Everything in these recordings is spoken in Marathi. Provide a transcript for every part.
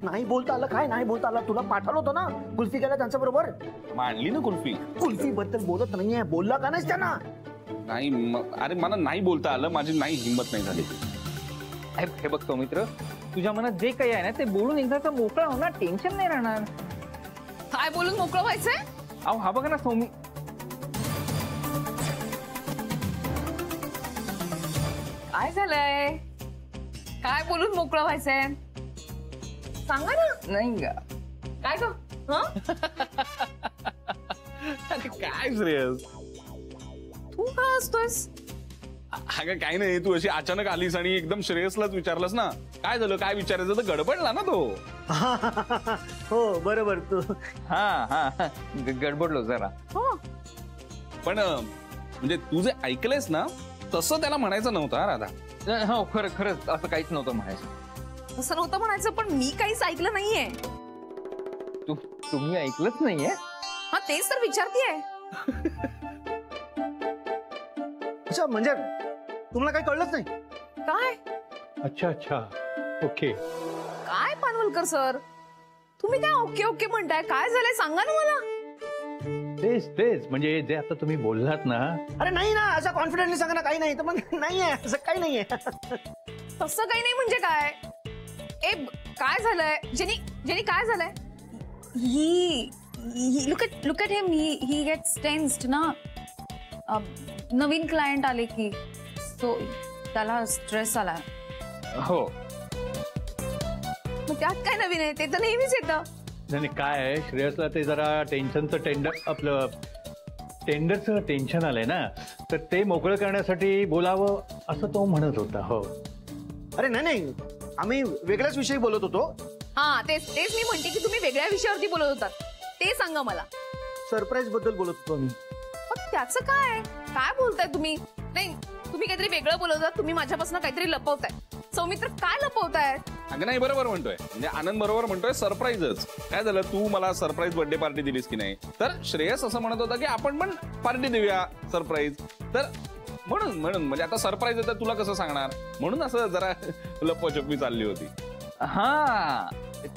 नाही बोलता आलं काय नाही बोलता आलं तुला पाठवलं होतं ना कुल्फी केला त्यांच्या बरोबर मांडली ना कुल्फी. कुल्फी बद्दल बोलत नाहीये बोलला का नाहीस त्यांना? नाही अरे मला नाही बोलता आलं माझी नाही हिंमत नाही झाली. हे बघ सौमित्र तुझ्या मनात जे काही आहे ना ते बोलून एकदा मोकळा होणार टेन्शन नाही राहणार. काय बोलून मोकळं व्हायचंय? अहो हा बघा ना सौमी काय झालंय? काय बोलून मोकळं व्हायचंय सांगा ना. नाही काय ग? काय श्रेयस तू का हसतोयस? अगं काय नाही तू अशी अचानक आलीस आणि एकदम श्रेयसलाच विचारलंस ना काय झालं काय विचारायचं तर गडबडला ना तो. हो बरोबर तू हा गडबडलो जरा. हो पण म्हणजे तू जे ऐकलंयस ना तसं त्याला म्हणायचं नव्हतं राधा. हो खरंच असं काहीच नव्हतं म्हणायचं. असं नव्हतं म्हणायचं पण मी काहीच ऐकलं नाहीये. तुम्ही ऐकलंच नाहीये? हा तेच तर विचारतीये. अच्छा म्हणजे तुम्हाला काही कळलंच नाही? काय अच्छा ओके. काय पानवलकर सर तुम्ही काय ओके ओके म्हणताय? काय झालंय सांगा ना मला. तेच म्हणजे जे आता तुम्ही बोललात ना. अरे नाही ना असं कॉन्फिडेंटली सांगा ना काही नाही तर मग नाहीये असं काही नाहीये. तसं काही नाही म्हणजे काय? काय झालंय जेनी काय झालंय? Hey look at him he gets tensed ना. नवीन क्लायंट आले की सो त्याला स्ट्रेस आला. हो मग त्यात काय नवीन आहे? ते तर नेहमीच येतं. नाही काय आहे श्रेयसला ते जरा टेंडरचं टेन्शन आलंय ना तर ते मोकळं करण्यासाठी बोलावं असं तो म्हणत होता. हो अरे नाही आम्ही वेगळ्याच विषयी बोलत होतो. हा तेच मी म्हणते की तुम्ही वेगळ्या विषयावरती बोलत होतात ते सांगा मला. सरप्राईज बद्दल बोलत होतो आम्ही. मग त्याचं काय बोलताय तुम्ही? नाही तुम्ही काहीतरी वेगळं बोलत होतात. तुम्ही माझ्यापासून काहीतरी लपवताय. सौमित्र काय लपवताय? अगं नाही बरोबर म्हणतोय म्हणजे आनंद बरोबर म्हणतोय सरप्राईजच. काय झालं तू मला सरप्राईज बर्थडे पार्टी दिलीस की नाही तर श्रेयस असं म्हणत होता की आपण पण पार्टी देऊया सरप्राईज. तर म्हणून म्हणजे आता सरप्राईज येतं तुला कसं सांगणार म्हणून असं जरा लपछपी चालली होती. हा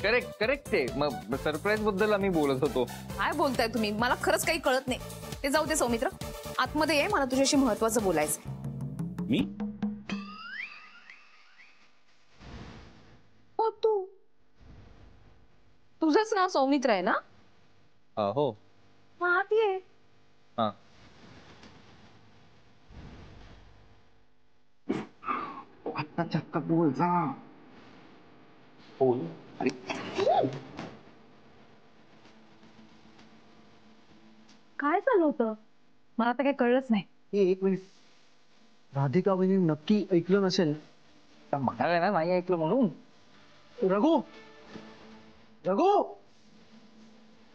करेक्ट आहे. मग सरप्राईज बद्दल आम्ही बोलत होतो. काय बोलताय तुम्ही? मला खरंच काही कळत नाही. ते जाऊ दे सौमित्र आतमध्ये ये मला तुझ्याशी महत्वाचं बोलायचंय. मी तुझंच नाव सौमित्र आहे ना? हो आत ये. हा आत्ता चक्क बोल जा. बोल. अरे काय झालं होतं? मला तर काही कळलंच नाही. एक मिनिट राधिका वहिनी नक्की ऐकलं नसेल. म्हणाले ना नाही ऐकलं म्हणून. रघु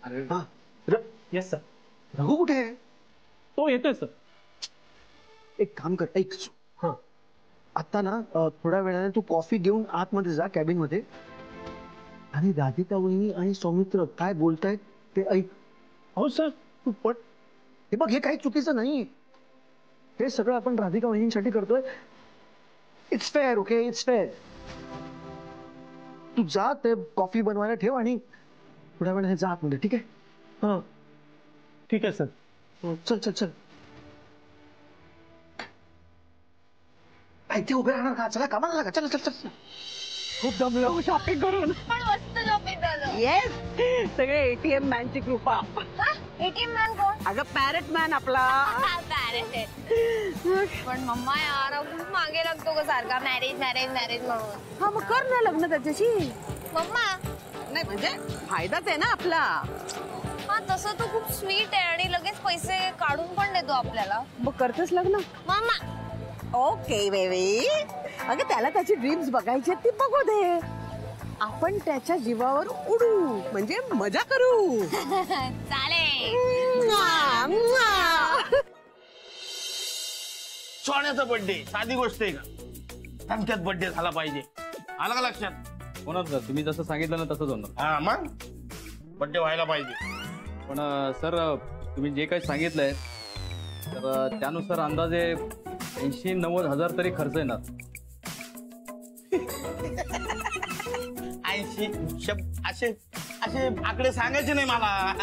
अरे हा येस सर. रघु कुठे आहे? तो येतोय सर. एक काम कर ऐक आता ना थोड्या वेळाने तू कॉफी घेऊन आतमध्ये जा कॅबिन मध्ये आणि राधिका वहिनी आणि सौमित्र काय बोलतायत ते ऐक. हो सर. तू पट हे बघ हे काही चुकीचं नाही. हे सगळं आपण राधिका वहिनींसाठी करतोय. It's fair okay it's fair. तू जा ते कॉफी बनवायला ठेव आणि थोड्या वेळाने जा आतमध्ये ठीक आहे? हा ठीक आहे सर. चल इथे उभे राहणार का? चला कामाला लागा. चल खूप दमलो शॉपिंग करून. पण मस्त शॉपिंग झालं. येस सगळे एटीएम मॅनची कृपा. एटीएम मॅन कोण? अगं पॅरेट मॅन आपला. पण मम्मा यार खूप मागे लागतो ग सारखा मॅरेज म्हणून. हा मग कर ना लग्न त्याच्याशी. मम्मा नाही म्हणजे फायदाच आहे ना आपला. हा तसं तो खूप स्वीट आहे आणि लगेच पैसे काढून पण देतो आपल्याला. मग करतेस लग्न? मम्मा ओके बेबी. अगं त्याला त्याची ड्रीम्स बघायची ती बघू दे. आपण त्याच्या जीवावर उडू म्हणजे मजा करू. चालेल. सोन्याचा बर्थडे साधी गोष्ट आहे का? धमक्यात बर्थडे झाला पाहिजे. आलं का लक्षात? होणार सर तुम्ही जसं सांगितलं ना तसंच होणार. हा मग बर्थडे व्हायला पाहिजे. पण सर तुम्ही जे काही सांगितलंय तर त्यानुसार अंदाजे 80-90 हजार तरी खर्च येणार. 80 असे असे आकडे सांगायचे नाही मला.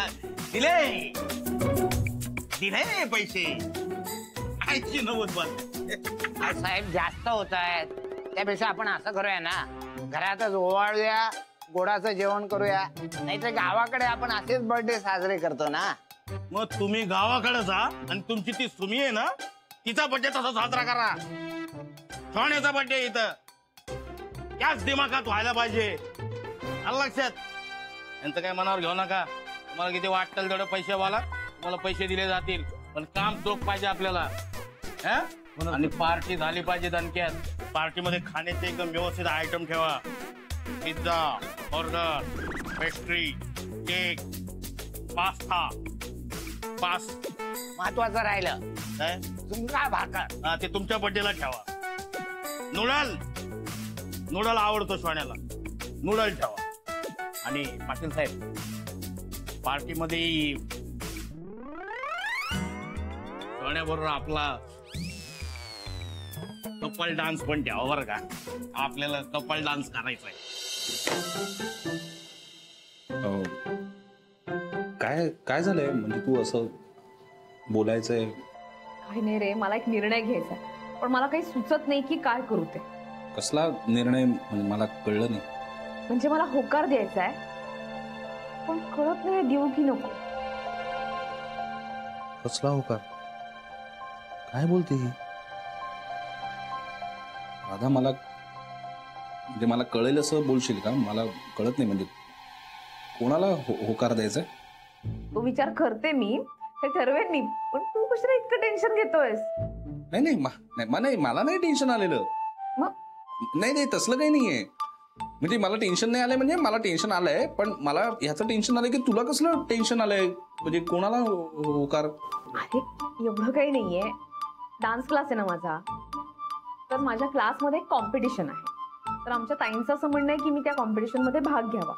दिले पैसे 80-90 बस. साहेब जास्त होत आहेत, त्यापेक्षा आपण असं करूया ना, घरातच ओवाळूया, गोडाचं जेवण करूया. नाही तर गावाकडे आपण असेच बर्थडे साजरे करतो ना. मग तुम्ही गावाकडे जा आणि तुमची ती सुमी आहे ना, तिचा बर्थडे तसा साजरा करा. सोन्याचा बर्थडे इथं त्याच दिमागात व्हायला पाहिजे. आलं लक्षात? यांचं काय मनावर घेऊ नका. तुम्हाला किती वाटतं तेवढे पैसे वाला, तुम्हाला पैसे दिले जातील, पण काम चोख पाहिजे आपल्याला. आणि पार्टी झाली पाहिजे दणक्यात. पार्टीमध्ये खाण्याचे एकदम व्यवस्थित आयटम ठेवा. Pizza, burger, pastry, cake, pasta, महत्वाचं राहिलं काय झुणका भाकर. ते तुमच्या बर्थडेला ठेवा. नूडल आवडतो सोन्याला, नूडल ठेवा. आणि पाटील साहेब, पार्टीमध्ये सोन्याबरोबर आपला कपल डान्स पण ठेवा बरं का. आपल्याला कपल डान्स करायचा आहे. काय झालंय म्हणजे तू असं बोलायचंय? काही नाही रे, मला एक निर्णय घ्यायचा आहे, पण मला काही सुचत नाही की काय करू ते. कसला निर्णय म्हणजे मला कळलं नाही. म्हणजे मला होकार द्यायचा आहे, पण कळत नाही देऊ की नको. कसला होकार? काय बोलते ही राधा? मला म्हणजे मला कळेल असं बोलशील का? मला कळत नाही म्हणजे कोणाला होकार द्यायचा? तो विचार करते मी, हे ठरवेन मी, पण तू कशाला इतकं टेन्शन घेतोयस? नाही मला नाही टेन्शन आलेलं. नाही तसलं काही नाहीये. म्हणजे मला टेन्शन नाही आलंय, म्हणजे मला टेन्शन आलंय, पण मला ह्याचं टेन्शन आलंय की तुला कसलं टेन्शन आलंय, म्हणजे कोणाला होकार? अरे एवढं काही नाहीये. डान्स क्लास आहे ना माझा, तर माझ्या क्लासमध्ये कॉम्पिटिशन आहे. तर आमच्या ताईंचं असं म्हणणं आहे की मी त्या कॉम्पिटिशन मध्ये भाग घ्यावा.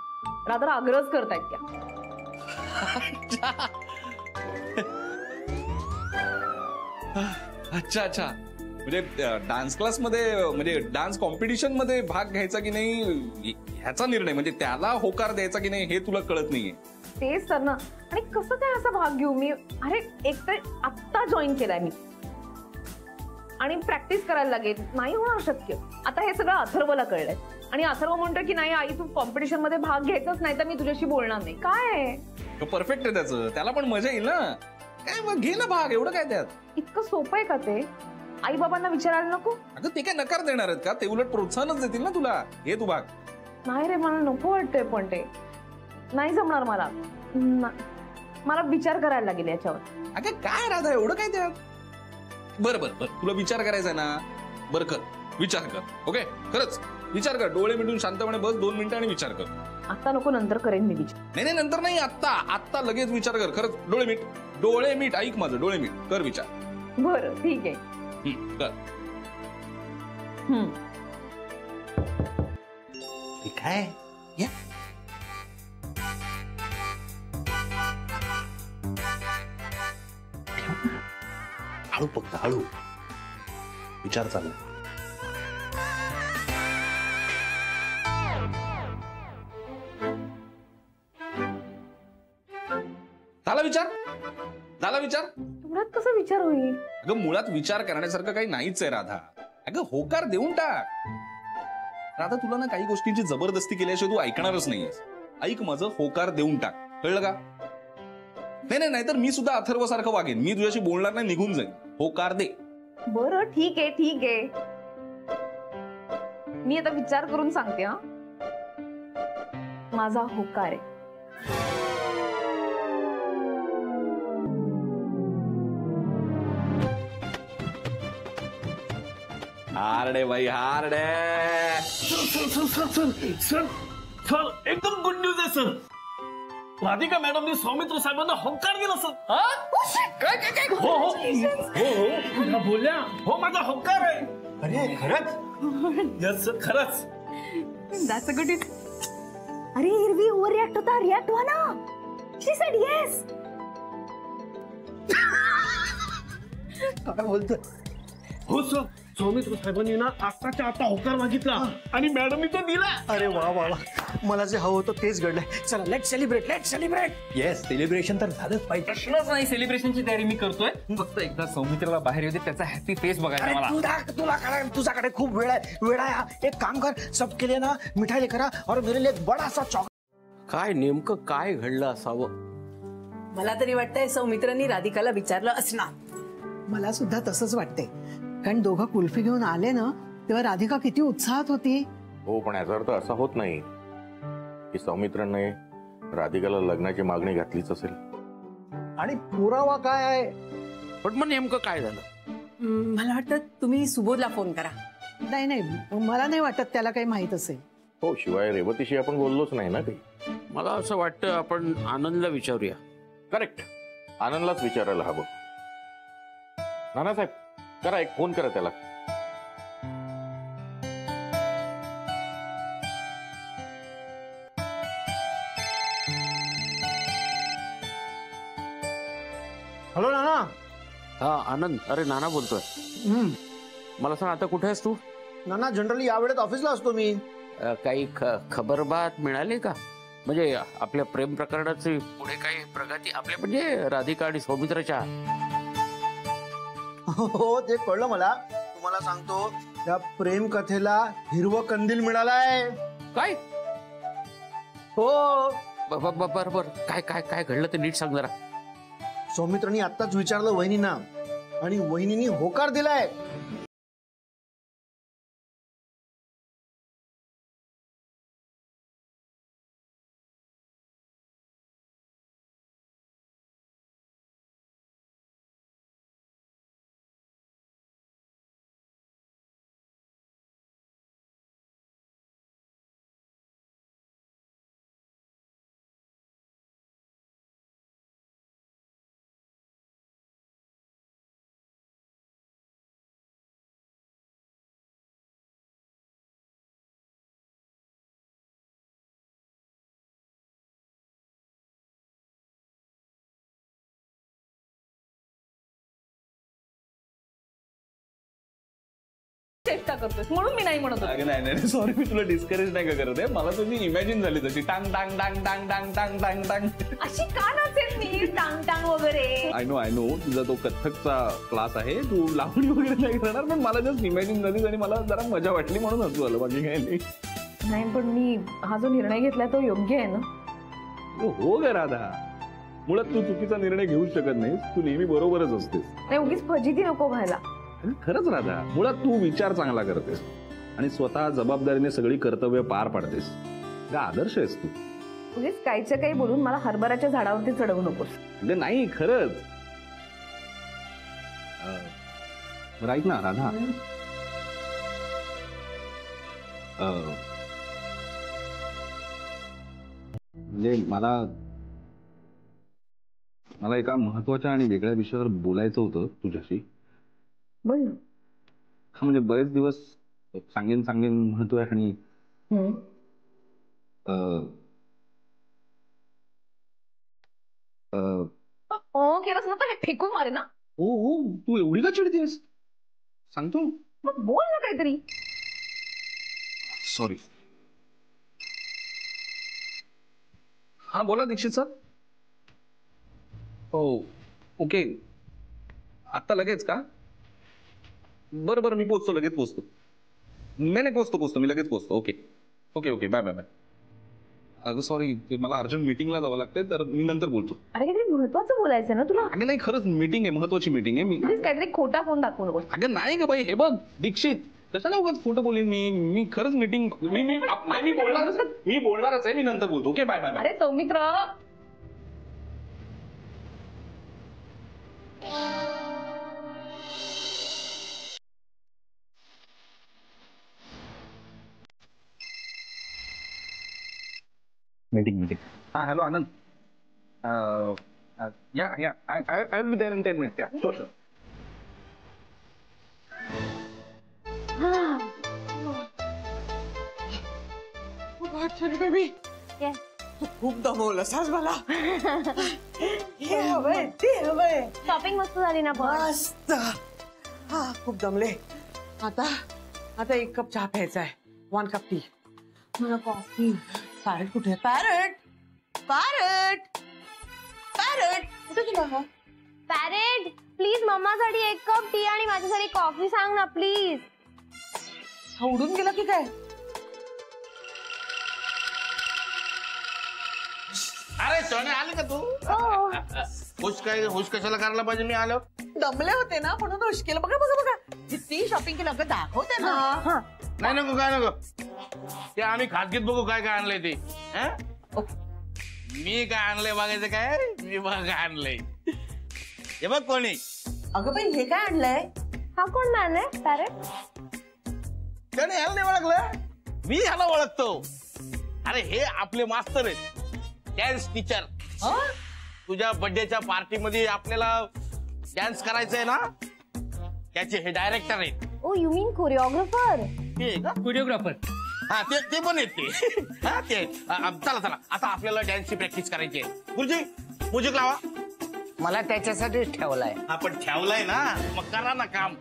रादर आग्रह करतायत त्या. अच्छा म्हणजे डान्स क्लास मध्ये, म्हणजे डान्स कॉम्पिटिशन मध्ये भाग घ्यायचा की नाही ह्याचा निर्णय, म्हणजे त्याला होकार द्यायचा की नाही हे तुला कळत नाहीये. तेच तर ना. आणि कसं काय असा भाग घेऊ मी? अरे एक तर आत्ता जॉईन केलाय मी आणि प्रॅक्टिस करायला लागेल, नाही होणार शक्य. आता हे सगळं अथर्वला कळलंय आणि अथर्व म्हणतोय की नाही आई तू कॉम्पिटिशन मध्ये भाग घ्यायचाच नाही तर मी तुझ्याशी बोलणार नाही. काय परफेक्ट आहे त्याचं, त्याला पण मजा येईल ना. काय मग घे ना भाग, एवढं काय त्यात? इतकं सोपं आहे का ते? आई बाबांना विचारायला नको? अगं ते काय नकार देणार आहेत का? ते उलट प्रोत्साहनच देतील ना तुला. हे तू भाग. नाही रे, मला नको वाटतंय, पण ते नाही जमणार मला. मला विचार करायला लागेल याच्यावर. अगं काय राधा, एवढं काय त्यात? बरं तुला विचार करायचा आहे ना, बरं कर, विचार कर. ओके, खरंच विचार कर. डोळे मिटून शांतपणे बस 2 मिनिटं आणि विचार कर. आता नको, नंतर करेन मी विचार. नाही नंतर नाही, आत्ता लगेच विचार कर. खरंच डोळे मीट ऐक माझं, डोळे मीट कर विचार. बरं ठीक आहे. कर. काय या हळू, फक्त हळू विचार चालू. झाला विचार. मुळात कसा विचार होईल? अगं मुळात विचार करण्यासारखं काही नाहीच आहे राधा. अगं होकार देऊन टाक. राधा तुला ना काही गोष्टींची जबरदस्ती केल्याशिवाय तू ऐकणारच नाहीयेस. ऐक माझं, होकार देऊन टाक, कळलं का? नाही तर मी सुद्धा अथर्व सारखं वागेन. मी तुझ्याशी बोलणार नाही, निघून जाईन. होकार दे. बरं ठीक आहे. मी आता विचार करून सांगते. हा माझा होकार आहे. हार्डे भाई, हार्डे. सर एकदम गुड न्यूज आहे सर. राधिका मॅडमनी सौमित्र साहेबांना होकार दिला सर. काय हो बोलल्या. हो माझा होकार आहे. अरे खरंच? यस सर, खरंच. That's a good news. अरे इरवी ओव्हर रिॲक्ट होता, रिॲक्ट व्हा ना. She said yes. काय बोलतोय? हो सर, सौमित्र साहेबांनी ना आत्ताच्या आता होकार मागितला आणि मॅडमनी तो दिला. अरे वा वा वा, मला जे हवं होतं तेच घडलंय. चला लेट सेलिब्रेट. येस, सेलिब्रेशन तर झालंच पाहिजे. प्रश्नच नाही, सेलिब्रेशनची तयारी मी करतोय. फक्त एकदा सौमित्राला बाहेर येते, त्याचा हॅपी फेस बघायचा मला. तुझ्याकडे खूप वेळ आहे. एक काम कर, सबके लिए ना मिठाई लेकर आ और मेरे लिए एक बड़ा सा चॉकलेट. काय नेमकं काय घडलं असावं? मला तरी वाटतंय सौमित्रांनी राधिकाला विचारलं असणार. मला सुद्धा तसंच वाटतंय, कारण दोघं कुल्फी घेऊन आले ना तेव्हा राधिका किती उत्साहात होती. हो, पण याचा अर्थ असा होत नाही की सौमित्राने राधिकाला लग्नाची मागणी घातलीच असेल. आणि पुरावा काय आहे? पण मग नेमकं काय झालं? मला वाटतं तुम्ही सुबोधला फोन करा. नाही, मला नाही वाटत त्याला काही माहित असेल. हो, शिवाय रेवतीशी आपण बोललोच नाही ना काही. मला असं वाटतं आपण आनंदला विचारूया. करेक्ट, आनंदलाच विचारायला हवं. नानासाहेब, करा एक फोन करा त्याला. हॅलो नाना. हा आनंद, अरे नाना बोलतोय. मला सांग, आता कुठे आहेस तू? नाना, जनरली या वेळेत ऑफिसला असतो मी. काही खबरबात मिळाली का? म्हणजे आपल्या प्रेम प्रकरणाची पुढे काही प्रगती, आपल्या म्हणजे राधिका आणि सौमित्राच्या? हो, ते कळलं मला. तुम्हाला सांगतो, त्या प्रेम कथेला हिरवं कंदील मिळालाय. काय? हो. बर काय काय काय घडलं ते नीट सांग जरा. सौमित्रांनी आत्ताच विचारलं वहिनींना आणि वहिनींनी होकार दिलाय. चेष्टा करतोस म्हणून मी नाही म्हणत होते. नाही, सॉरी, मी तुला डिस्करेज नाही का करत आहे. मला तुझी इमॅजिन झाली तशी टांग टांग टांग टांग टांग टांग टांग टांग. अशी का नसेल मी टांग टांग वगैरे. आय नो तुझा तो कथ्थकचा क्लास आहे, तू लावणी वगैरे नाही करणार, पण मला जस्ट इमॅजिन झाली आणि मला जरा मजा वाटली म्हणून हसू आलं. बाकी काय नाही, पण मी हा जो निर्णय घेतलाय तो योग्य आहे ना? हो ग राधा, मुळात तू चुकीचा निर्णय घेऊ शकत नाहीस. तू नेहमी बरोबरच असतेस. नाही, उगीच फजिती नको व्हायला. खरंच राधा, मुळात तू विचार चांगला करतेस आणि स्वतः जबाबदारीने सगळी कर्तव्य पार पाडतेस. आदर्श आहेस तू. उगीच काहीच्या काही बोलून मला हरभऱ्याच्या झाडावरती चढवू नकोस. म्हणजे नाही, खरंच. राईट ना राधा? म्हणजे मला एका महत्वाच्या आणि वेगळ्या विषयावर बोलायचं होतं तुझ्याशी. बोल. म्हणजे बरेच दिवस सांगेन म्हणतोय आणि केलंस ना तर फेकून मारे ना. हो, तू एवढी का चिडतेस? सांगतो. बोल ना काहीतरी. सॉरी. हा बोला दीक्षित सर. हो, ओके. आता लगेच का? बरं मी पोचतो, लगेच पोचतो. नाही पोचतो मी लगेच पोचतो. Okay bye. अगं सॉरी, मला अर्जंट मीटिंगला जावं लागतंय, तर मी नंतर बोलतो. अरे काहीतरी महत्वाचं बोलायचं ना तुला. अगं नाही, खरंच मीटिंग आहे, महत्वाची मीटिंग आहे. मी काहीतरी खोटा फोन दाखवू नको. अगं नाही ग बाई, हे बघ दीक्षित, कशाला उगाच खोटं बोलेन मी खरंच मीटिंग मी बोलणारच आहे. मी नंतर बोलतो. Okay bye. अरे सौमित्र, मीटिंग. हा, hello Anand. Yeah I will be there in 10 minutes. Yeah sure. Baby, तू खूप दमवलंस आज मला. हे हवंय, ते हवंय. शॉपिंग मस्त झाली ना पण. मस्त. हा, खूप दमले. आता आता 1 कप चहा प्यायचा आहे. 1 कप टी. मला कॉफी. पॅरट कुठे? पॅरट पॅरट पॅरट कुठे गेला? पॅरेट प्लीज मम्मासाठी 1 कप टी आणि माझ्यासाठी कॉफी सांग ना प्लीज. हा उडून गेला की काय? अरे सोने आली का तू? हुश कशाला करायला पाहिजे मी आलो? दमले होते ना म्हणून हुश केलं. बघा बघा बघा किती शॉपिंग केलं. अगं दाखवते ना. नाही नको काय नको ते आम्ही खाजगीत बघू काय काय आणलंय ते. मी काय आणलंय बघायचं काय? मी बघ काय आणलंय हे बघ कोणी. अगं बाई हे काय आणलंय? हा कोण मॅन आहे पॅरेट? त्याने ह्याला नाही ओळखलं. मी ह्याला ओळखतो. अरे हे आपले मास्तर आहेत. Dance teacher. तुझ्या बर्थडेच्या पार्टीमध्ये आपल्याला डान्स करायचंय ना त्याचे हे डायरेक्टर आहेत. ओ यू मीन कोरिओग्राफर? कोरिओग्राफर. हा ते पण आहेत ते. हा ते चला चला आता आपल्याला डान्सची प्रॅक्टिस करायची आहे. गुरुजी म्युझिक लावा. मला त्याच्यासाठीच ठेवलाय. आपण ठेवलाय ना मग करा ना काम.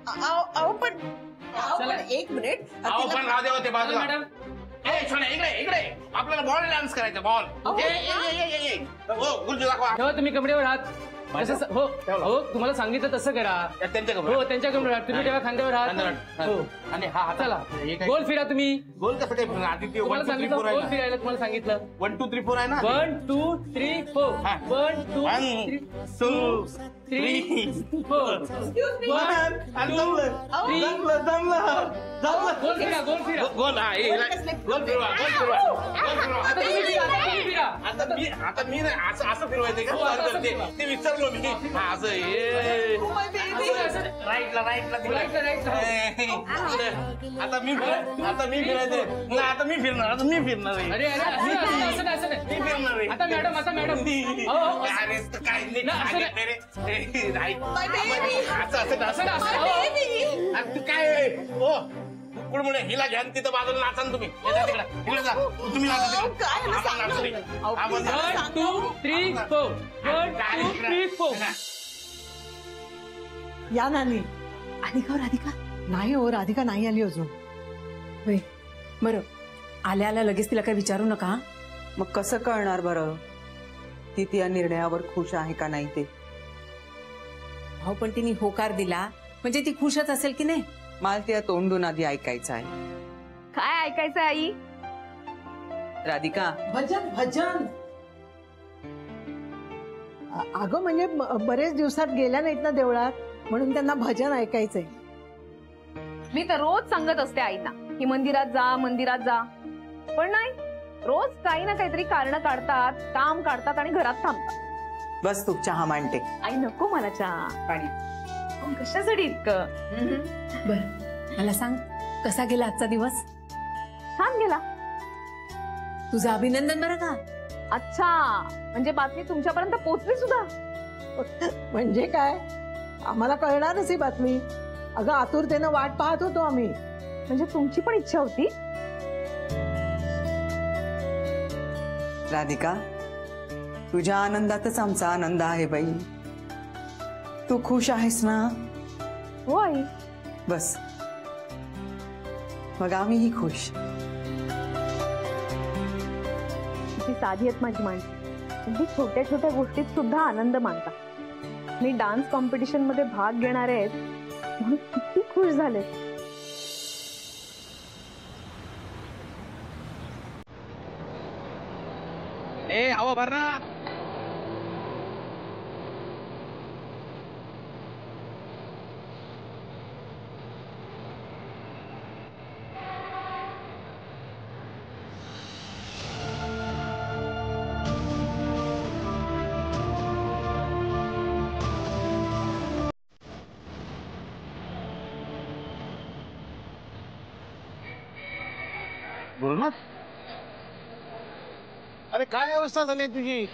अहो पण 1 मिनिट. अहो पण राधे होते बाजूला. ए सोन्या इकडे इकडे आपल्याला बॉल डान्स करायचा. बॉल. गुरुजी दाखवा. तेव्हा तुम्ही कमरेवर हात. हो हो तुम्हाला सांगितलं तसं करा. त्यांच्या हो त्यांच्या कमरेवर हात. तुम्ही तेव्हा खांद्यावर हात. हो आणि हा चला गोल फिरा तुम्ही. गोल कसं काय? आदित्य तुम्हाला सांगितलं गोल फिरायला. तुम्हाला सांगितलं 1 2 3 4 आहे ना. 1 2 3 4. 1 2 2 3 4. गोल फिरा गोल फिरा. गोल हा गोल फिरवा गोल फिरवा आता तुम्ही फिरा. आता मी असं फिरवायचं का? ते विचारलो मी. असं राईटला आता मी फिरायचं. आता मी फिरणार. आता मी फिरणार आहे. अरे असं नाही. मी फिरणार आहे. आता मॅडम अरे काय नाही तू काय कुठे हिला घ्या तिथं बाजूला नाचा ना तुम्ही. तिकडे जा तुम्ही नाचा. 1 2 3 4. 1 2 3 4. या नानी. राधिका राधिका नाही हो. राधिका नाही आली अजून. बरं आल्या लगेच तिला काही विचारू नका. मग कसं कळणार बरं ती या निर्णयावर खुश आहे का नाही ते? हो पण तिने होकार दिला म्हणजे ती खुशच असेल की नाही? मला त्या तोंडून आधी ऐकायचं आहे. काय ऐकायचं आई? राधिका भजन भजन. अगं म्हणजे बरेच दिवसात गेल्या नाहीत ना देवळात म्हणून त्यांना भजन ऐकायचंय. मी तर रोज सांगत असते आईना की मंदिरात जा पण नाही. रोज काही ना काहीतरी कारण काढतात, काम काढतात आणि घरात थांबतात. बस तू चहा मांडते. आई नको मला चहा पाणी. कशासाठी इतकं? बर मला सांग कसा गेला आजचा दिवस? छान गेला. तुझं अभिनंदन बरं का. अच्छा म्हणजे बातमी तुमच्यापर्यंत पोहोचली सुद्धा. म्हणजे काय? आम्हाला कळणारच ही बातमी. अगं आतुरतेनं वाट पाहत होतो आम्ही. म्हणजे तुमची पण इच्छा होती? राधिका तुझ्या आनंदातच आमचा आनंद आहे बाई. तू खुश आहेस ना? हो आई. बस मग आम्हीही खुश. किती साधी आहेत माझी माणसं. अगदी छोट्या छोट्या गोष्टीत सुद्धा आनंद मानतात. मी डान्स कॉम्पिटिशन मध्ये भाग घेणार आहेत म्हणून किती खुश झाले. हवा भर ना. बोल ना. अरे काय अवस्था झाली तुझी?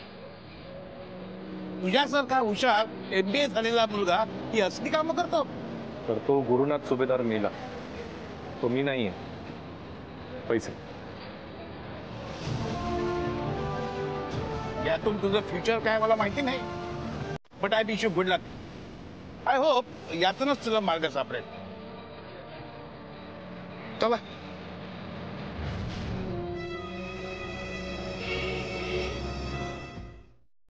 तुझ्यासारखा हुशार MBA झालेला मुलगा ही असली कामं करतो? तर तो गुरुनाथ सुभेदार मेला. तो मी नाहीये. पैसे. यातून तुझं फ्युचर काय मला माहिती नाही. But I wish you good luck. I hope यातूनच तुझा मार्ग सापडेल. चला